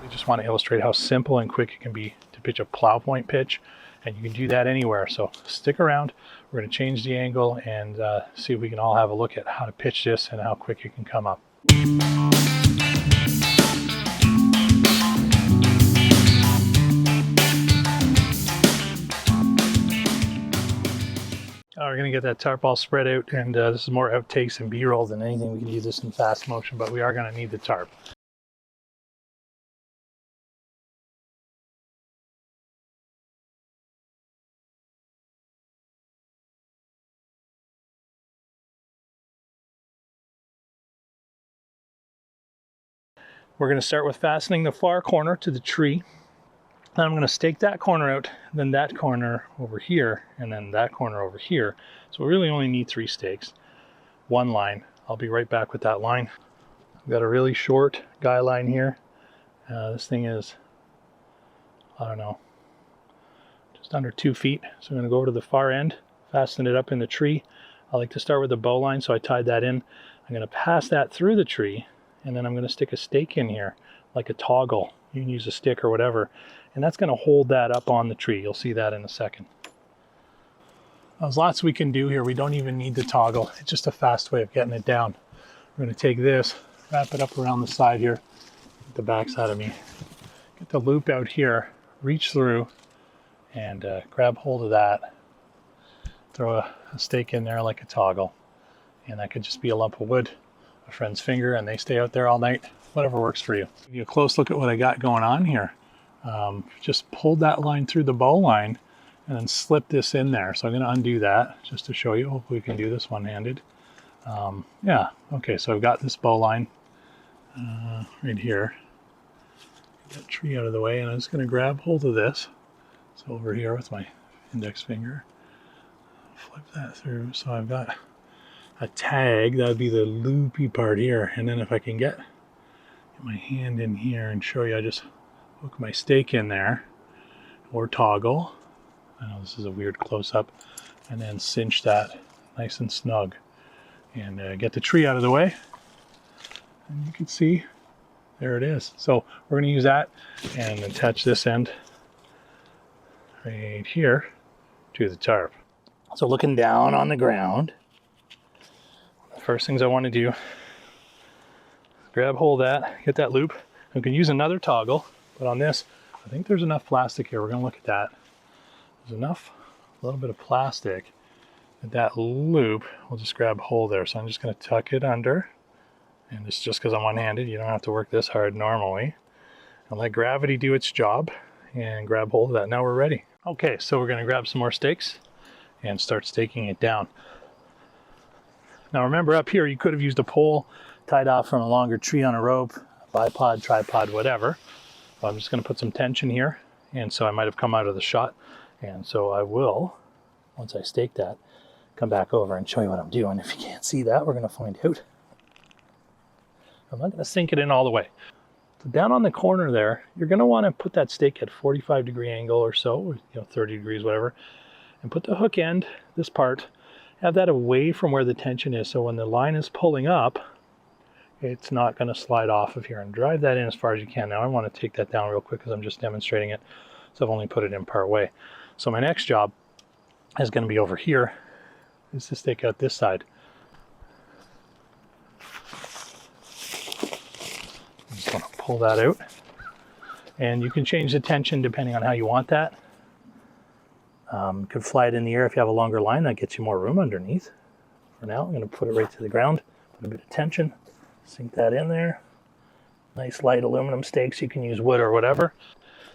I just want to illustrate how simple and quick it can be to pitch a plow point pitch, and you can do that anywhere. So stick around. We're going to change the angle and see if we can all have a look at how to pitch this and how quick it can come up. We're going to get that tarp all spread out, and this is more outtakes and B-roll than anything. We can do this in fast motion, but we are going to need the tarp. We're going to start with fastening the far corner to the tree. Then I'm going to stake that corner out, then that corner over here, and then that corner over here. So we really only need 3 stakes, 1 line. I'll be right back with that line. I've got a really short guy line here. This thing is, I don't know, just under 2 feet. So I'm going to go over to the far end, fasten it up in the tree. I like to start with a bow line, so I tied that in. I'm going to pass that through the tree, and then I'm going to stick a stake in here, like a toggle. You can use a stick or whatever, and that's going to hold that up on the tree. You'll see that in a second. There's lots we can do here. We don't even need the toggle. It's just a fast way of getting it down. We're going to take this, wrap it up around the side here, get the back side of me, get the loop out here, reach through, and grab hold of that. Throw a stake in there like a toggle, and that could just be a lump of wood, a friend's finger, and they stay out there all night. Whatever works for you. Give you a close look at what I got going on here. Just pulled that line through the bow line and then slip this in there. So I'm going to undo that just to show you. Hopefully we can do this one-handed. Yeah, okay, so I've got this bow line right here. Get that tree out of the way, and I'm just going to grab hold of this. So over here with my index finger, flip that through. So I've got a tag, that would be the loopy part here. And then if I can get my hand in here and show you, I just hook my stake in there, or toggle. I know this is a weird close-up, and then cinch that nice and snug, and get the tree out of the way. And you can see, there it is. So we're going to use that and attach this end right here to the tarp. So looking down on the ground, the first things I want to do, grab hold of that, get that loop. We can use another toggle, but on this, I think there's enough plastic here. We're going to look at that. There's enough, a little bit of plastic, that loop will just grab hold there. So I'm just going to tuck it under, and it's just because I'm one-handed, you don't have to work this hard normally. And let gravity do its job and grab hold of that. Now we're ready. Okay, so we're going to grab some more stakes and start staking it down. Now remember, up here you could have used a pole tied off from a longer tree on a rope, a bipod, tripod, whatever. I'm just going to put some tension here, and so I might have come out of the shot, and so I will, once I stake that, come back over and show you what I'm doing. If you can't see that, we're going to find out. I'm not going to sink it in all the way. So down on the corner there, you're going to want to put that stake at 45-degree angle or so, 30 degrees, whatever, and put the hook end, this part, have that away from where the tension is, so when the line is pulling up, it's not going to slide off of here, and drive that in as far as you can. Now I want to take that down real quick because I'm just demonstrating it, so I've only put it in part way. So my next job is going to be over here, is to stake out this side. I just want to pull that out, and you can change the tension depending on how you want that. You could fly it in the air if you have a longer line, that gets you more room underneath. For now, I'm going to put it right to the ground, put a bit of tension, sink that in there. Nice light aluminum stakes, you can use wood or whatever.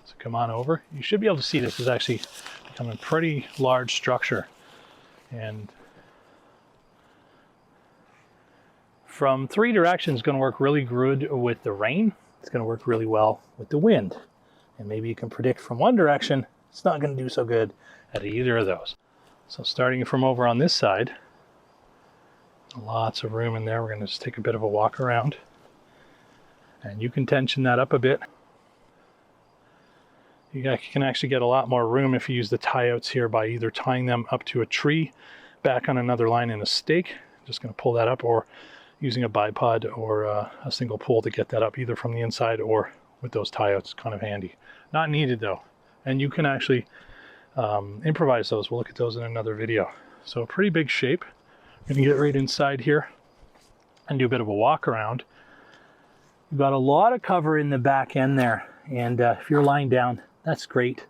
So come on over. You should be able to see this is actually becoming a pretty large structure. And from 3 directions, going to work really good with the rain. It's going to work really well with the wind. And maybe you can predict from 1 direction, it's not going to do so good at either of those. So starting from over on this side, lots of room in there. We're going to just take a bit of a walk around. And you can tension that up a bit. You can actually get a lot more room if you use the tie-outs here by either tying them up to a tree, back on another line in a stake. Just going to pull that up, or using a bipod or a single pull to get that up either from the inside or with those tie outs. Kind of handy. Not needed though. And you can actually improvise those. We'll look at those in another video. So a pretty big shape. I'm gonna get right inside here and do a bit of a walk around. You've got a lot of cover in the back end there. And if you're lying down, that's great.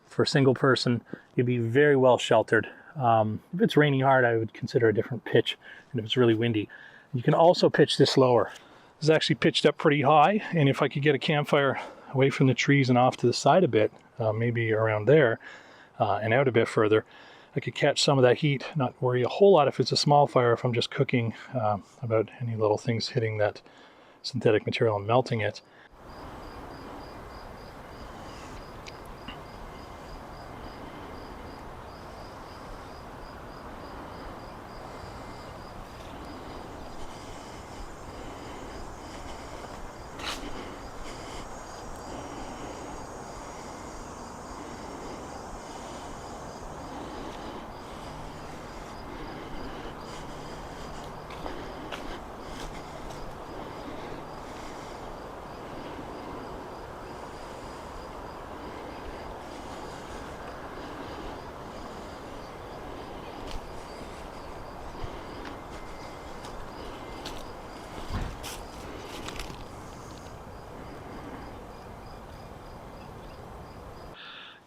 For a single person, you'd be very well sheltered. If it's raining hard, I would consider a different pitch. And if it's really windy, you can also pitch this lower. This is actually pitched up pretty high. And if I could get a campfire away from the trees and off to the side a bit, maybe around there and out a bit further, I could catch some of that heat, not worry a whole lot if it's a small fire, if I'm just cooking about any little things hitting that synthetic material and melting it.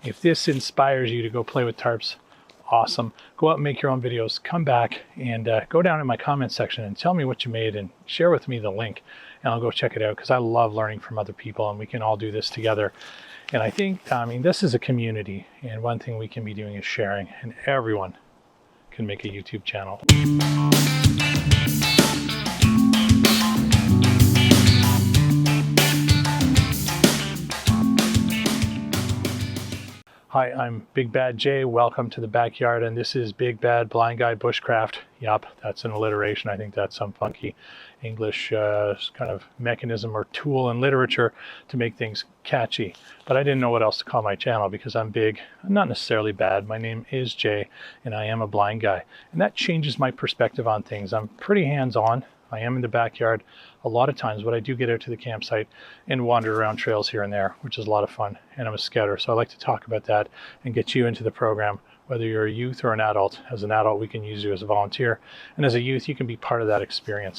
If this inspires you to go play with tarps, awesome. Go out and make your own videos. Come back and go down in my comment section and tell me what you made and share with me the link. And I'll go check it out because I love learning from other people and we can all do this together. And I think, this is a community, and one thing we can be doing is sharing, and everyone can make a YouTube channel. Hi, I'm Big Bad Jay. Welcome to the backyard, and this is Big Bad Blind Guy Bushcraft. Yup, that's an alliteration. I think that's some funky English kind of mechanism or tool in literature to make things catchy. But I didn't know what else to call my channel because I'm big. I'm not necessarily bad. My name is Jay, and I am a blind guy. And that changes my perspective on things. I'm pretty hands-on. I am in the backyard a lot of times, but I do get out to the campsite and wander around trails here and there, which is a lot of fun. And I'm a scouter, so I like to talk about that and get you into the program, whether you're a youth or an adult. As an adult, we can use you as a volunteer. And as a youth, you can be part of that experience.